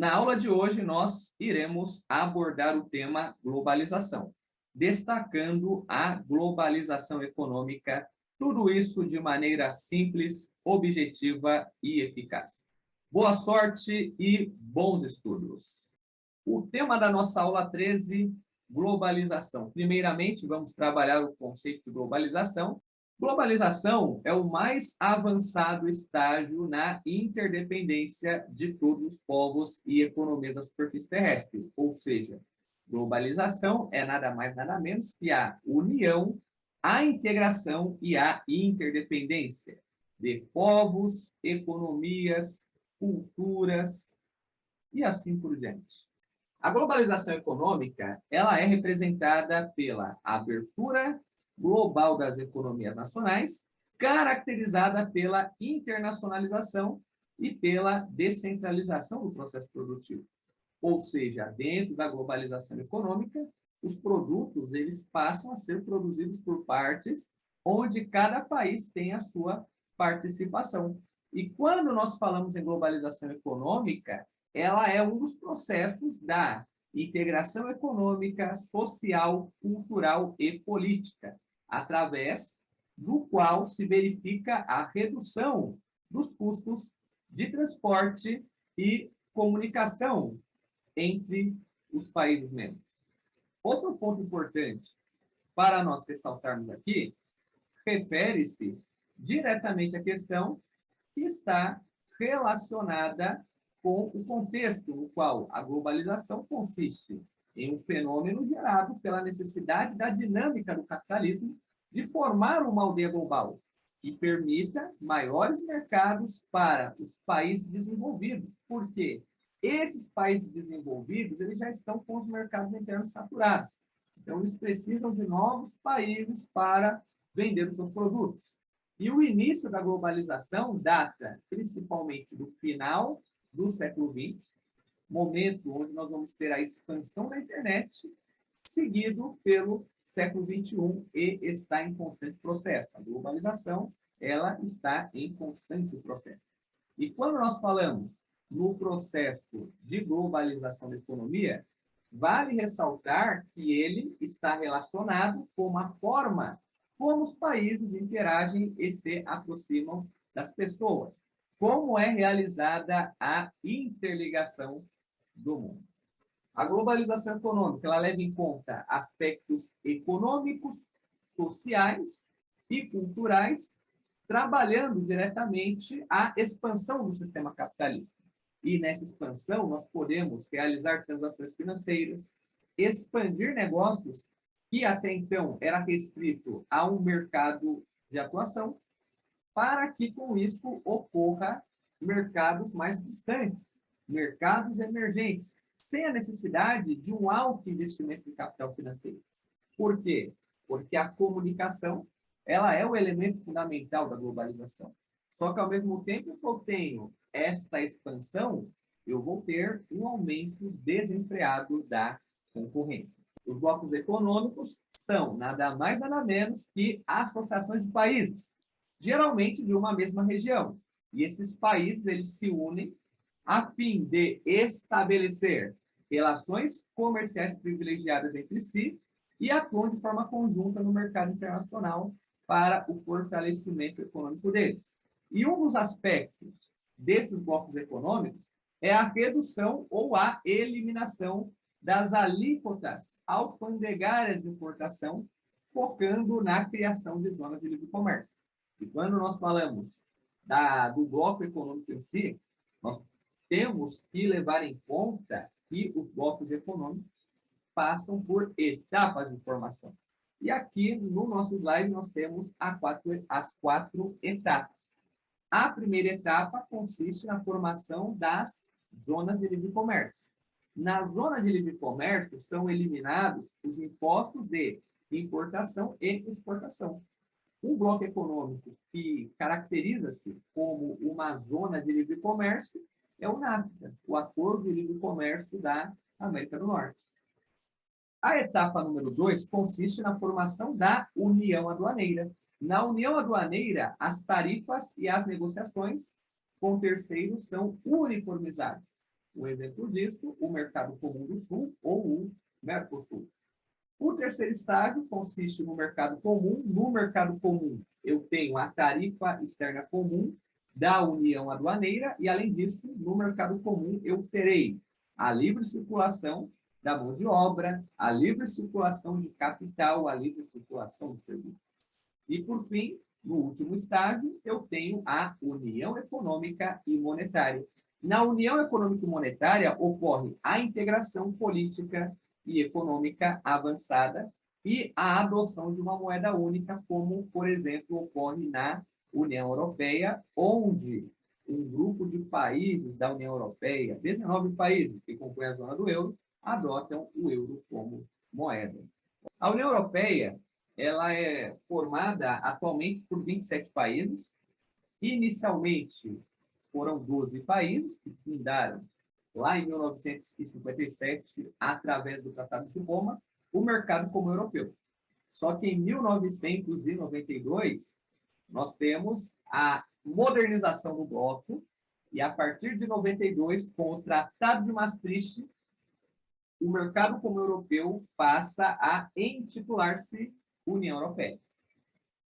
Na aula de hoje, nós iremos abordar o tema globalização, destacando a globalização econômica, tudo isso de maneira simples, objetiva e eficaz. Boa sorte e bons estudos. O tema da nossa aula 13, globalização. Primeiramente, vamos trabalhar o conceito de globalização. Globalização é o mais avançado estágio na interdependência de todos os povos e economias da superfície terrestre, ou seja, globalização é nada mais nada menos que a união, a integração e a interdependência de povos, economias, culturas e assim por diante. A globalização econômica, ela é representada pela abertura global das economias nacionais, caracterizada pela internacionalização e pela descentralização do processo produtivo. Ou seja, dentro da globalização econômica, os produtos eles passam a ser produzidos por partes onde cada país tem a sua participação. E quando nós falamos em globalização econômica, ela é um dos processos da integração econômica, social, cultural e política, através do qual se verifica a redução dos custos de transporte e comunicação entre os países membros. Outro ponto importante para nós ressaltarmos aqui refere-se diretamente à questão que está relacionada com o contexto no qual a globalização consiste em um fenômeno gerado pela necessidade da dinâmica do capitalismo de formar uma aldeia global que permita maiores mercados para os países desenvolvidos, porque esses países desenvolvidos eles já estão com os mercados internos saturados. Então, eles precisam de novos países para vender os seus produtos. E o início da globalização data principalmente do final do século XX, momento onde nós vamos ter a expansão da internet, seguido pelo século XXI e está em constante processo. A globalização, ela está em constante processo. E quando nós falamos no processo de globalização da economia, vale ressaltar que ele está relacionado com a forma como os países interagem e se aproximam das pessoas. Como é realizada a interligação do mundo. A globalização econômica, ela leva em conta aspectos econômicos, sociais e culturais, trabalhando diretamente a expansão do sistema capitalista. E nessa expansão, nós podemos realizar transações financeiras, expandir negócios que até então era restrito a um mercado de atuação, para que com isso ocorra mercados mais distantes, mercados emergentes, sem a necessidade de um alto investimento de capital financeiro. Por quê? Porque a comunicação, ela é o elemento fundamental da globalização. Só que, ao mesmo tempo que eu tenho esta expansão, eu vou ter um aumento desenfreado da concorrência. Os blocos econômicos são nada mais nada menos que associações de países, geralmente de uma mesma região. E esses países eles se unem a fim de estabelecer relações comerciais privilegiadas entre si e atuam de forma conjunta no mercado internacional para o fortalecimento econômico deles. E um dos aspectos desses blocos econômicos é a redução ou a eliminação das alíquotas alfandegárias de importação, focando na criação de zonas de livre comércio. E quando nós falamos do bloco econômico em si, nós temos que levar em conta que os blocos econômicos passam por etapas de formação. E aqui, no nosso slide, nós temos as quatro etapas. A primeira etapa consiste na formação das zonas de livre comércio. Na zona de livre comércio, são eliminados os impostos de importação e exportação. Um bloco econômico que caracteriza-se como uma zona de livre comércio é o NAFTA, o Acordo de Livre Comércio da América do Norte. A etapa número 2 consiste na formação da União Aduaneira. Na União Aduaneira, as tarifas e as negociações com terceiros são uniformizadas. Um exemplo disso, o Mercado Comum do Sul ou o Mercosul. O terceiro estágio consiste no mercado comum. No mercado comum, eu tenho a tarifa externa comum da União Aduaneira e, além disso, no mercado comum, eu terei a livre circulação da mão de obra, a livre circulação de capital, a livre circulação de serviços. E, por fim, no último estágio, eu tenho a União Econômica e Monetária. Na União Econômica e Monetária ocorre a integração política e econômica avançada e a adoção de uma moeda única, como, por exemplo, ocorre na União Europeia, onde um grupo de países da União Europeia, 19 países que compõem a zona do euro, adotam o euro como moeda. A União Europeia ela é formada atualmente por 27 países. Inicialmente, foram 12 países que fundaram, lá em 1957, através do Tratado de Roma, o mercado comum europeu. Só que em 1992, nós temos a modernização do bloco, e a partir de 92, com o Tratado de Maastricht, o mercado comum europeu passa a intitular-se União Europeia.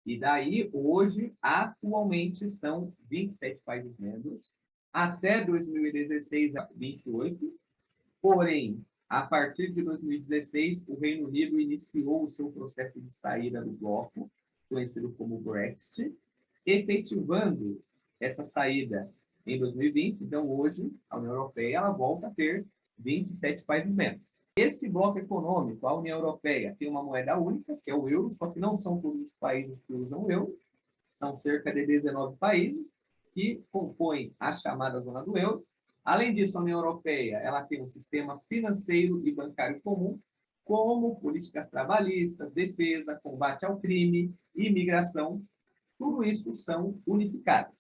E daí, hoje, atualmente, são 27 países membros. Até 2016, 28. Porém, a partir de 2016, o Reino Unido iniciou o seu processo de saída do bloco, conhecido como Brexit, efetivando essa saída em 2020. Então, hoje, a União Europeia ela volta a ter 27 países membros. Esse bloco econômico, a União Europeia, tem uma moeda única, que é o euro, só que não são todos os países que usam o euro, são cerca de 19 países que compõem a chamada zona do euro. Além disso, a União Europeia ela tem um sistema financeiro e bancário comum, como políticas trabalhistas, defesa, combate ao crime, imigração, tudo isso são unificados.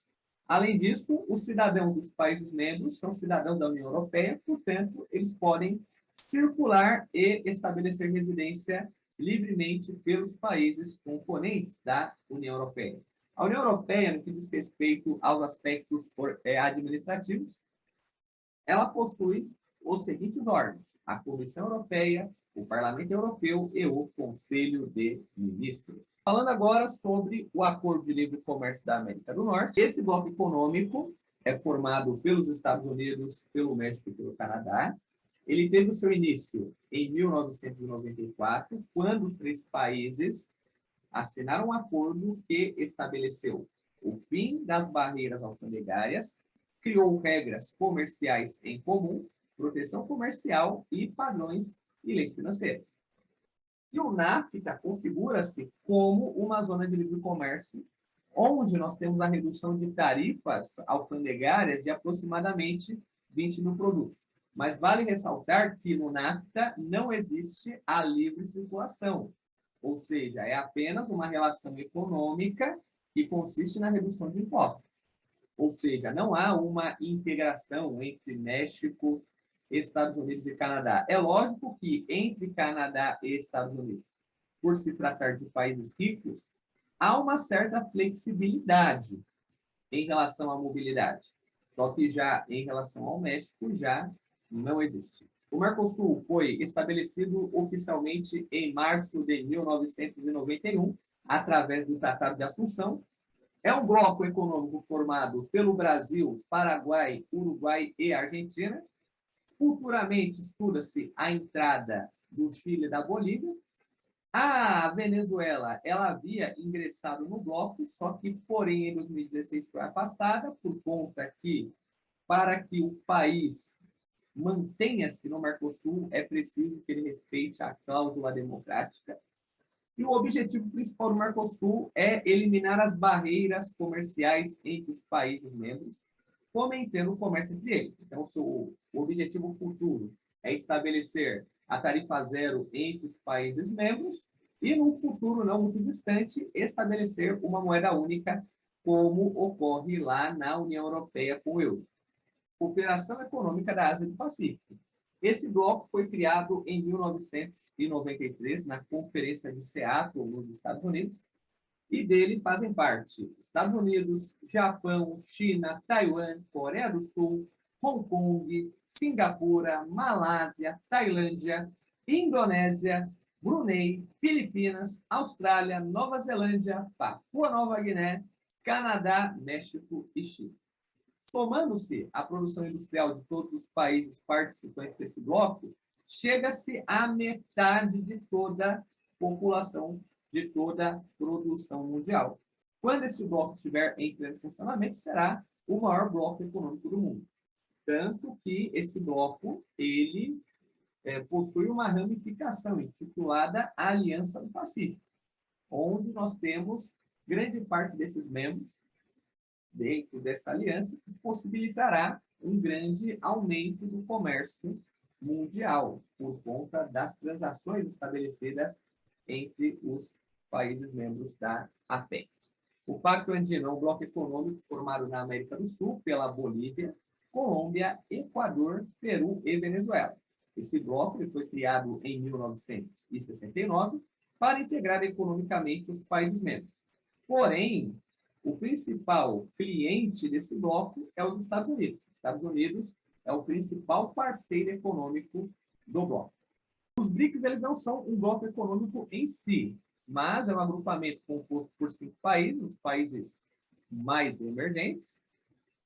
Além disso, os cidadãos dos países membros são cidadãos da União Europeia, portanto, eles podem circular e estabelecer residência livremente pelos países componentes da União Europeia. A União Europeia, no que diz respeito aos aspectos administrativos, ela possui os seguintes órgãos: a Comissão Europeia, o Parlamento Europeu e o Conselho de Ministros. Falando agora sobre o Acordo de Livre Comércio da América do Norte, esse bloco econômico é formado pelos Estados Unidos, pelo México e pelo Canadá. Ele teve o seu início em 1994, quando os três países assinaram um acordo que estabeleceu o fim das barreiras alfandegárias, criou regras comerciais em comum, proteção comercial e padrões e leis financeiras. E o NAFTA configura-se como uma zona de livre comércio, onde nós temos a redução de tarifas alfandegárias de aproximadamente 20 mil produtos. Mas vale ressaltar que no NAFTA não existe a livre circulação, ou seja, é apenas uma relação econômica que consiste na redução de impostos. Ou seja, não há uma integração entre México, Estados Unidos e Canadá. É lógico que entre Canadá e Estados Unidos, por se tratar de países ricos, há uma certa flexibilidade em relação à mobilidade. Só que já em relação ao México, já não existe. O Mercosul foi estabelecido oficialmente em março de 1991, através do Tratado de Assunção. É um bloco econômico formado pelo Brasil, Paraguai, Uruguai e Argentina. Futuramente estuda-se a entrada do Chile e da Bolívia. A Venezuela ela havia ingressado no bloco, só que, porém, em 2016 foi afastada, por conta que, para que o país mantenha-se no Mercosul, é preciso que ele respeite a cláusula democrática. E o objetivo principal do Mercosul é eliminar as barreiras comerciais entre os países membros, fomentando o comércio entre eles. Então, o objetivo futuro é estabelecer a tarifa zero entre os países membros e, num futuro não muito distante, estabelecer uma moeda única, como ocorre lá na União Europeia com o euro. Cooperação Econômica da Ásia do Pacífico. Esse bloco foi criado em 1993, na Conferência de Seattle, nos Estados Unidos, e dele fazem parte Estados Unidos, Japão, China, Taiwan, Coreia do Sul, Hong Kong, Singapura, Malásia, Tailândia, Indonésia, Brunei, Filipinas, Austrália, Nova Zelândia, Papua Nova Guiné, Canadá, México e Chile. Somando-se a produção industrial de todos os países participantes desse bloco, chega-se à metade de toda a população, de toda a produção mundial. Quando esse bloco estiver em pleno funcionamento, será o maior bloco econômico do mundo. Tanto que esse bloco, ele possui uma ramificação intitulada Aliança do Pacífico, onde nós temos grande parte desses membros dentro dessa aliança, que possibilitará um grande aumento do comércio mundial, por conta das transações estabelecidas entre os países membros da APEC. O Pacto Andino é um bloco econômico formado na América do Sul pela Bolívia, Colômbia, Equador, Peru e Venezuela. Esse bloco foi criado em 1969 para integrar economicamente os países membros. Porém, o principal cliente desse bloco é os Estados Unidos. Os Estados Unidos é o principal parceiro econômico do bloco. Os BRICS, eles não são um bloco econômico em si, mas é um agrupamento composto por 5 países, os países mais emergentes.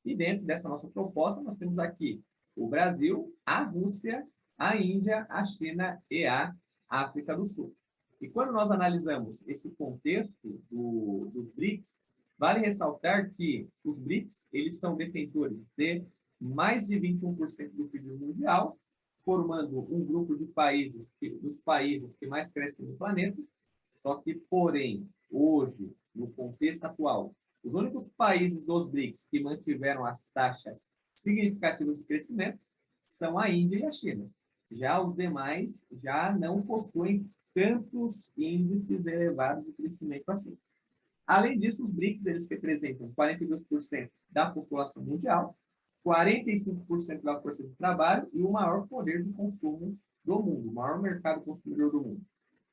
E dentro dessa nossa proposta, nós temos aqui o Brasil, a Rússia, a Índia, a China e a África do Sul. E quando nós analisamos esse contexto dos BRICS, vale ressaltar que os BRICS, eles são detentores de mais de 21% do PIB mundial, formando um grupo de países, dos países que mais crescem no planeta. Só que, porém, hoje, no contexto atual, os únicos países dos BRICS que mantiveram as taxas significativas de crescimento são a Índia e a China. Já os demais já não possuem tantos índices elevados de crescimento assim. Além disso, os BRICS, eles representam 42% da população mundial, 45% da força de trabalho e o maior poder de consumo do mundo, o maior mercado consumidor do mundo.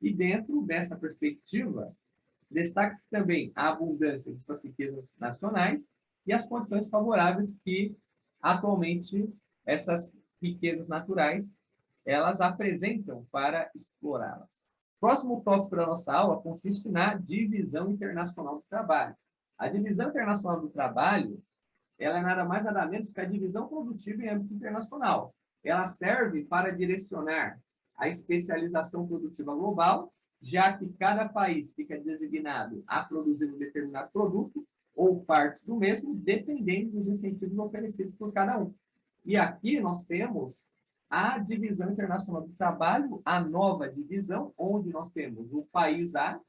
E dentro dessa perspectiva, destaca-se também a abundância de suas riquezas nacionais e as condições favoráveis que, atualmente, essas riquezas naturais, elas apresentam para explorá-las. O próximo tópico da nossa aula consiste na divisão internacional do trabalho. A divisão internacional do trabalho, ela é nada mais nada menos que a divisão produtiva em âmbito internacional. Ela serve para direcionar a especialização produtiva global, já que cada país fica designado a produzir um determinado produto ou partes do mesmo, dependendo dos incentivos oferecidos por cada um. E aqui nós temos a divisão internacional do trabalho, a nova divisão, onde nós temos o país A,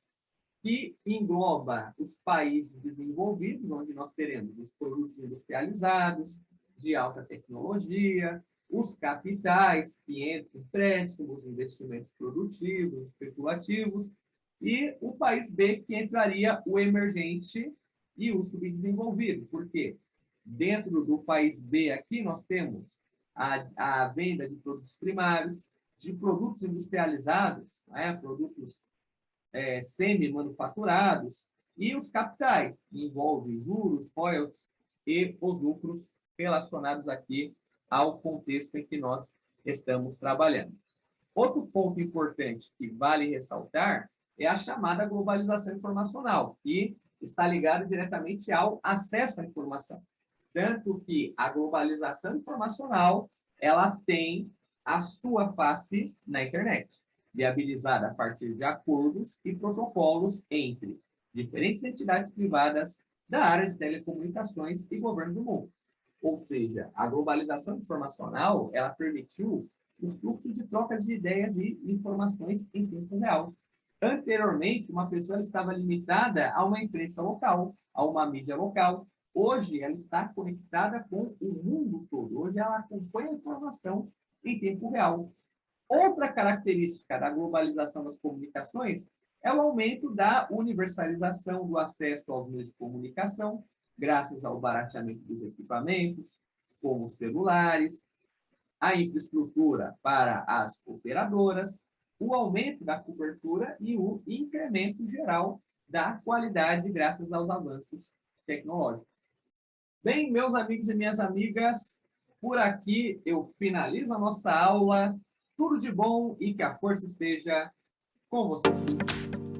que engloba os países desenvolvidos, onde nós teremos os produtos industrializados, de alta tecnologia, os capitais, que entram empréstimos, investimentos produtivos, especulativos, e o país B, que entraria o emergente e o subdesenvolvido. Por quê? Dentro do país B aqui, nós temos a venda de produtos primários, de produtos industrializados, produtos semi-manufaturados, e os capitais, que envolvem juros, royalties e os lucros relacionados aqui ao contexto em que nós estamos trabalhando. Outro ponto importante que vale ressaltar é a chamada globalização informacional, que está ligada diretamente ao acesso à informação. Tanto que a globalização informacional, ela tem a sua face na internet, viabilizada a partir de acordos e protocolos entre diferentes entidades privadas da área de telecomunicações e governo do mundo. Ou seja, a globalização informacional, ela permitiu o fluxo de trocas de ideias e informações em tempo real. Anteriormente, uma pessoa estava limitada a uma imprensa local, a uma mídia local. Hoje, ela está conectada com o mundo todo. Hoje, ela acompanha a informação em tempo real. Outra característica da globalização das comunicações é o aumento da universalização do acesso aos meios de comunicação, graças ao barateamento dos equipamentos, como celulares, a infraestrutura para as operadoras, o aumento da cobertura e o incremento geral da qualidade graças aos avanços tecnológicos. Bem, meus amigos e minhas amigas, Por aqui eu finalizo a nossa aula. Tudo de bom e que a força esteja com você.